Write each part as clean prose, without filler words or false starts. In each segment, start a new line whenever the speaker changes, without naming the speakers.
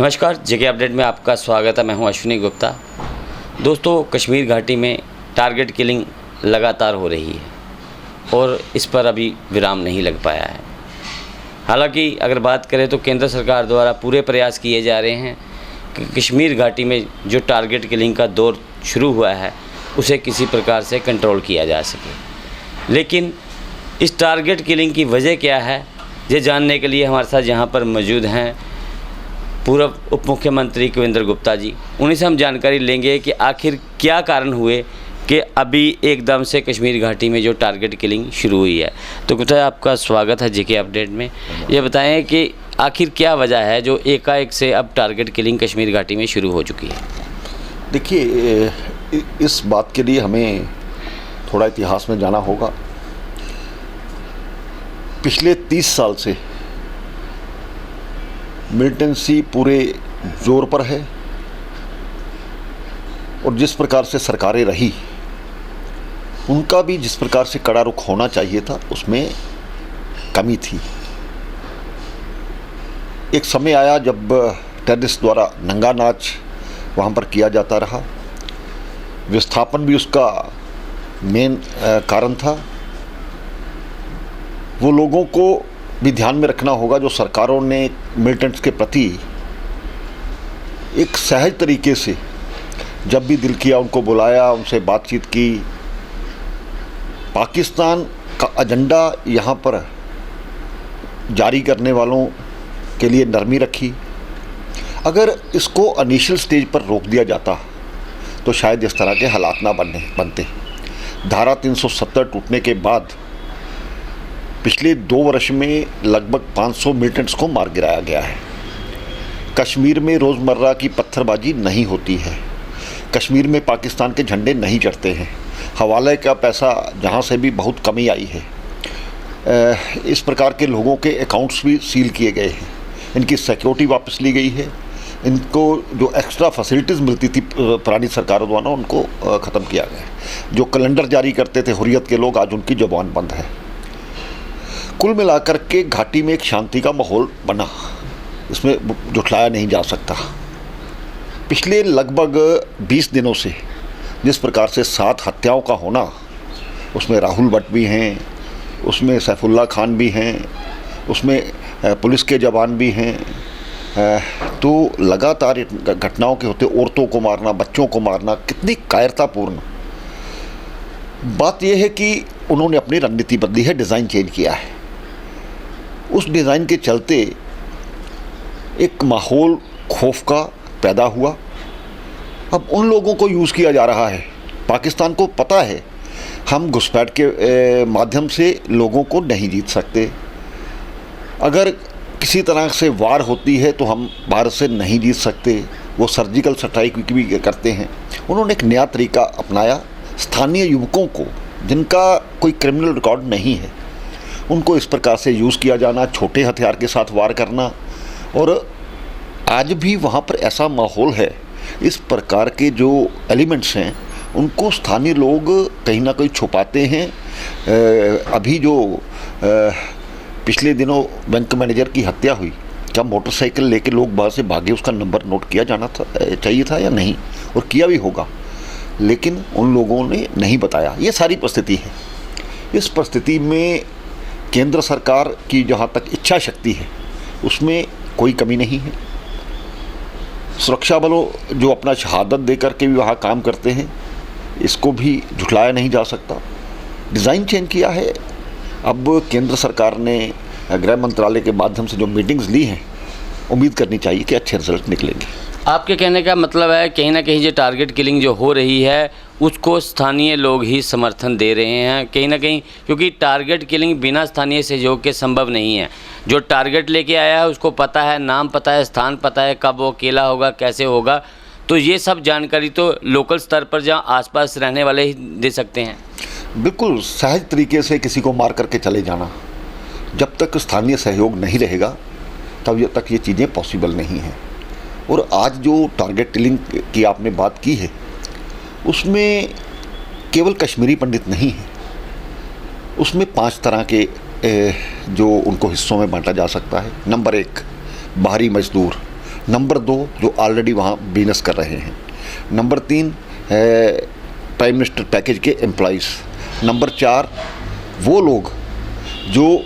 नमस्कार, जेके अपडेट में आपका स्वागत है। मैं हूं अश्विनी गुप्ता। दोस्तों, कश्मीर घाटी में टारगेट किलिंग लगातार हो रही है और इस पर अभी विराम नहीं लग पाया है। हालांकि अगर बात करें तो केंद्र सरकार द्वारा पूरे प्रयास किए जा रहे हैं कि कश्मीर घाटी में जो टारगेट किलिंग का दौर शुरू हुआ है उसे किसी प्रकार से कंट्रोल किया जा सके। लेकिन इस टारगेट किलिंग की वजह क्या है, ये जानने के लिए हमारे साथ यहाँ पर मौजूद हैं पूर्व उप मुख्यमंत्री कुविंद्र गुप्ता जी। उन्हीं से हम जानकारी लेंगे कि आखिर क्या कारण हुए कि अभी एकदम से कश्मीर घाटी में जो टारगेट किलिंग शुरू हुई है। तो गुप्ता, आपका स्वागत है जेके अपडेट में। ये बताएं कि आखिर क्या वजह है जो एकाएक से अब टारगेट किलिंग कश्मीर घाटी में शुरू हो चुकी है।
देखिए, इस बात के लिए हमें थोड़ा इतिहास में जाना होगा। पिछले 30 साल से मिलिटेंसी पूरे जोर पर है और जिस प्रकार से सरकारें रही उनका भी जिस प्रकार से कड़ा रुख होना चाहिए था उसमें कमी थी। एक समय आया जब टेररिस्ट द्वारा नंगा नाच वहाँ पर किया जाता रहा। विस्थापन भी उसका मेन कारण था। वो लोगों को भी ध्यान में रखना होगा जो सरकारों ने मिलिटेंट्स के प्रति एक सहज तरीके से जब भी दिल किया उनको बुलाया, उनसे बातचीत की। पाकिस्तान का एजेंडा यहाँ पर जारी करने वालों के लिए नरमी रखी। अगर इसको इनिशियल स्टेज पर रोक दिया जाता तो शायद इस तरह के हालात ना बनते। धारा 370 टूटने के बाद पिछले 2 वर्ष में लगभग 500 मिलिटेंट्स को मार गिराया गया है। कश्मीर में रोज़मर्रा की पत्थरबाजी नहीं होती है। कश्मीर में पाकिस्तान के झंडे नहीं चढ़ते हैं। हवाले का पैसा जहाँ से भी बहुत कमी आई है। इस प्रकार के लोगों के अकाउंट्स भी सील किए गए हैं। इनकी सिक्योरिटी वापस ली गई है। इनको जो एक्स्ट्रा फैसिलिटीज़ मिलती थी पुरानी सरकारों द्वारा उनको ख़त्म किया गया। जो कैलेंडर जारी करते थे हुर्रियत के लोग, आज उनकी ज़ुबान बंद है। कुल मिलाकर के घाटी में एक शांति का माहौल बना, इसमें जुटलाया नहीं जा सकता। पिछले लगभग 20 दिनों से जिस प्रकार से 7 हत्याओं का होना, उसमें राहुल भट्ट भी हैं, उसमें सैफुल्ला खान भी हैं, उसमें पुलिस के जवान भी हैं, तो लगातार घटनाओं के होते औरतों को मारना, बच्चों को मारना, कितनी कायरतापूर्ण बात यह है कि उन्होंने अपनी रणनीति बदली है, डिज़ाइन चेंज किया है। उस डिज़ाइन के चलते एक माहौल खौफ का पैदा हुआ। अब उन लोगों को यूज़ किया जा रहा है। पाकिस्तान को पता है हम घुसपैठ के माध्यम से लोगों को नहीं जीत सकते। अगर किसी तरह से वार होती है तो हम भारत से नहीं जीत सकते। वो सर्जिकल स्ट्राइक भी करते हैं। उन्होंने एक नया तरीका अपनाया। स्थानीय युवकों को जिनका कोई क्रिमिनल रिकॉर्ड नहीं है उनको इस प्रकार से यूज़ किया जाना, छोटे हथियार के साथ वार करना। और आज भी वहाँ पर ऐसा माहौल है। इस प्रकार के जो एलिमेंट्स हैं उनको स्थानीय लोग कहीं ना कहीं छुपाते हैं। अभी जो पिछले दिनों बैंक मैनेजर की हत्या हुई, क्या मोटरसाइकिल लेके लोग बाहर से भागे, उसका नंबर नोट किया जाना चाहिए था या नहीं, और किया भी होगा, लेकिन उन लोगों ने नहीं बताया। ये सारी परिस्थिति है। इस परिस्थिति में केंद्र सरकार की जहाँ तक इच्छा शक्ति है उसमें कोई कमी नहीं है। सुरक्षा बलों जो अपना शहादत दे करके भी वहाँ काम करते हैं, इसको भी झुठलाया नहीं जा सकता। डिज़ाइन चेंज किया है। अब केंद्र सरकार ने गृह मंत्रालय के माध्यम से जो मीटिंग्स ली हैं, उम्मीद करनी चाहिए कि अच्छे रिजल्ट निकलेंगे।
आपके कहने का मतलब है कहीं ना कहीं जो टारगेट किलिंग जो हो रही है उसको स्थानीय लोग ही समर्थन दे रहे हैं कहीं ना कहीं, क्योंकि टारगेट किलिंग बिना स्थानीय सहयोग के संभव नहीं है। जो टारगेट लेके आया है उसको पता है, नाम पता है, स्थान पता है, कब वो अकेला होगा, कैसे होगा। तो ये सब जानकारी तो लोकल स्तर पर जहाँ आसपास रहने वाले ही दे सकते हैं।
बिल्कुल सहज तरीके से किसी को मार करके चले जाना, जब तक स्थानीय सहयोग नहीं रहेगा तब तक ये चीज़ें पॉसिबल नहीं हैं। और आज जो टारगेट किलिंग की आपने बात की है उसमें केवल कश्मीरी पंडित नहीं हैं, उसमें 5 तरह के जो उनको हिस्सों में बांटा जा सकता है। नंबर 1 बाहरी मजदूर, नंबर 2 जो ऑलरेडी वहाँ बिजनेस कर रहे हैं। नंबर 3 प्राइम मिनिस्टर पैकेज के एम्प्लॉइज़। नंबर 4 वो लोग जो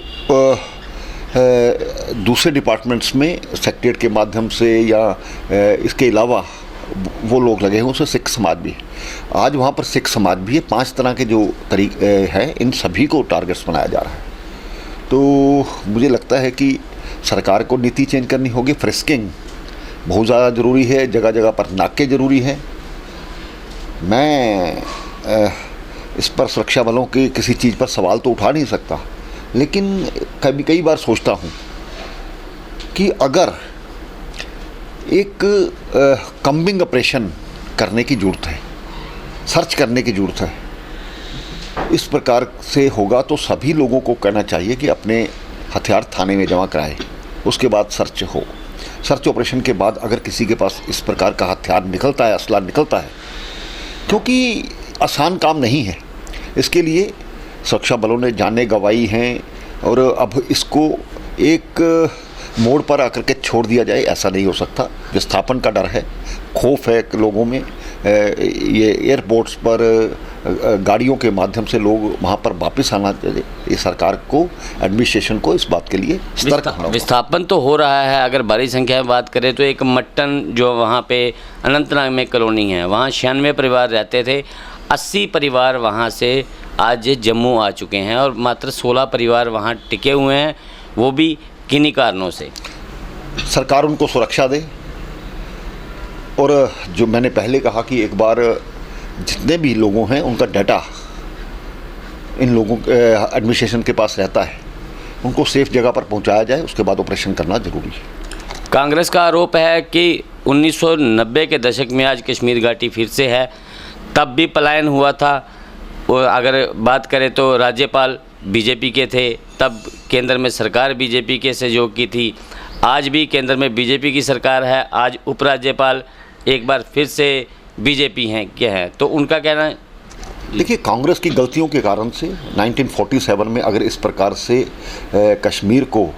दूसरे डिपार्टमेंट्स में सेक्रेटरीट के माध्यम से या इसके अलावा वो लोग लगे हैं, उसमें सिख समाज भी है। आज वहाँ पर सिख समाज भी है। 5 तरह के जो तरीके हैं, इन सभी को टारगेट्स बनाया जा रहा है। तो मुझे लगता है कि सरकार को नीति चेंज करनी होगी। फ्रिस्किंग बहुत ज़्यादा ज़रूरी है, जगह जगह पर नाके ज़रूरी हैं। मैं इस पर सुरक्षा बलों की किसी चीज़ पर सवाल तो उठा नहीं सकता, लेकिन कई बार सोचता हूँ कि अगर एक कम्बिंग ऑपरेशन करने की ज़रूरत है, सर्च करने की ज़रूरत है, इस प्रकार से होगा तो सभी लोगों को कहना चाहिए कि अपने हथियार थाने में जमा कराएं, उसके बाद सर्च हो। सर्च ऑपरेशन के बाद अगर किसी के पास इस प्रकार का हथियार निकलता है, असला निकलता है, क्योंकि आसान काम नहीं है, इसके लिए सुरक्षा बलों ने जानें गंवाई हैं और अब इसको एक मोड़ पर आकर के छोड़ दिया जाए, ऐसा नहीं हो सकता। विस्थापन का डर है, खौफ है लोगों में। ये एयरपोर्ट्स पर गाड़ियों के माध्यम से लोग वहाँ पर वापस आना चाहिए। ये सरकार को, एडमिनिस्ट्रेशन को इस बात के लिए सतर्क होना।
विस्थापन तो हो रहा है। अगर बड़ी संख्या में बात करें तो एक मट्टन जो वहाँ पे अनंतनाग में कॉलोनी है, वहाँ 96 परिवार रहते थे। 80 परिवार वहाँ से आज जम्मू आ चुके हैं और मात्र 16 परिवार वहाँ टिके हुए हैं, वो भी किन्हीं कारणों से।
सरकार उनको सुरक्षा दे। और जो मैंने पहले कहा कि एक बार जितने भी लोगों हैं उनका डाटा इन लोगों एडमिनिस्ट्रेशन के पास रहता है, उनको सेफ जगह पर पहुंचाया जाए, उसके बाद ऑपरेशन करना ज़रूरी है।
कांग्रेस का आरोप है कि 1990 के दशक में आज कश्मीर घाटी फिर से है। तब भी पलायन हुआ था। और अगर बात करें तो राज्यपाल बीजेपी के थे, तब केंद्र में सरकार बीजेपी के सहयोग की थी। आज भी केंद्र में बीजेपी की सरकार है, आज उपराज्यपाल एक बार फिर से बीजेपी हैं क्या है, तो उनका कहना है।
देखिए, कांग्रेस की गलतियों के कारण से 1947 में अगर इस प्रकार से कश्मीर को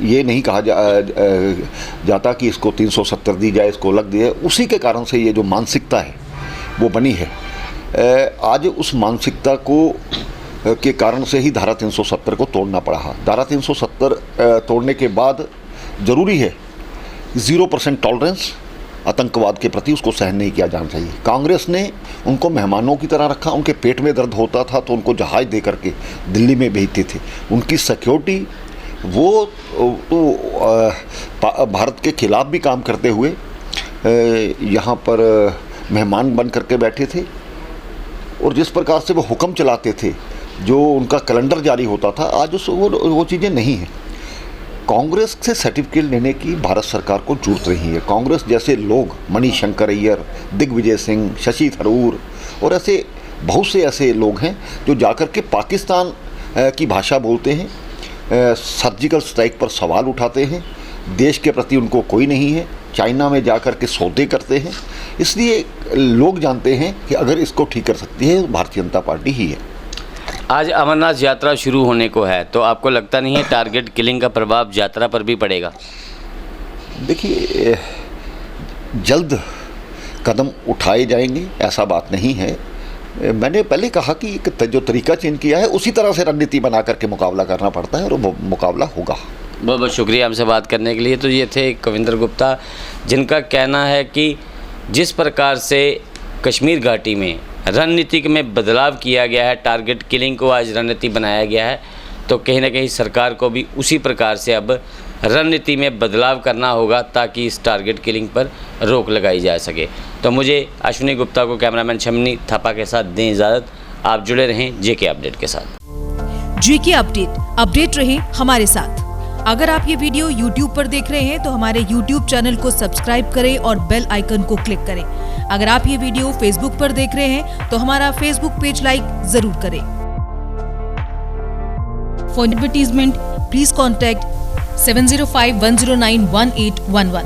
ये नहीं कहा जाता कि इसको 370 दी जाए, इसको अलग दिया, उसी के कारण से ये जो मानसिकता है वो बनी है। आज उस मानसिकता को के कारण से ही धारा 370 को तोड़ना पड़ा है। धारा 370 तोड़ने के बाद ज़रूरी है 0% टॉलरेंस आतंकवाद के प्रति, उसको सहन नहीं किया जाना चाहिए। कांग्रेस ने उनको मेहमानों की तरह रखा। उनके पेट में दर्द होता था तो उनको जहाज़ दे करके दिल्ली में भेजते थे। उनकी सिक्योरिटी वो भारत के खिलाफ भी काम करते हुए यहाँ पर मेहमान बन करके बैठे थे। और जिस प्रकार से वो हुक्म चलाते थे, जो उनका कैलेंडर जारी होता था, आज वो चीज़ें नहीं हैं। कांग्रेस से सर्टिफिकेट लेने की भारत सरकार को जरूरत नहीं है। कांग्रेस जैसे लोग, मणिशंकर अय्यर, दिग्विजय सिंह, शशि थरूर और ऐसे बहुत से ऐसे लोग हैं जो जाकर के पाकिस्तान की भाषा बोलते हैं, सर्जिकल स्ट्राइक पर सवाल उठाते हैं, देश के प्रति उनको कोई नहीं है, चाइना में जाकर के सौदे करते हैं। इसलिए लोग जानते हैं कि अगर इसको ठीक कर सकती है भारतीय जनता पार्टी ही है।
आज अमरनाथ यात्रा शुरू होने को है, तो आपको लगता नहीं है टारगेट किलिंग का प्रभाव यात्रा पर भी पड़ेगा?
देखिए, जल्द कदम उठाए जाएंगे, ऐसा बात नहीं है। मैंने पहले कहा कि जो तरीका चेंज किया है उसी तरह से रणनीति बना करके मुकाबला करना पड़ता है और वो मुकाबला होगा।
बहुत बहुत शुक्रिया हमसे बात करने के लिए। तो ये थे कविंदर गुप्ता, जिनका कहना है कि जिस प्रकार से कश्मीर घाटी में रणनीति में बदलाव किया गया है, टारगेट किलिंग को आज रणनीति बनाया गया है, तो कहीं ना कहीं सरकार को भी उसी प्रकार से अब रणनीति में बदलाव करना होगा ताकि इस टारगेट किलिंग पर रोक लगाई जा सके। तो मुझे अश्विनी गुप्ता को, कैमरामैन शमनी थापा के साथ दें इजाज़त। आप जुड़े रहें जेके अपडेट के साथ।
जेके अपडेट रहें हमारे साथ। अगर आप ये वीडियो YouTube पर देख रहे हैं तो हमारे YouTube चैनल को सब्सक्राइब करें और बेल आइकन को क्लिक करें। अगर आप ये वीडियो Facebook पर देख रहे हैं तो हमारा Facebook पेज लाइक जरूर करें। For advertisement please contact 7051091811।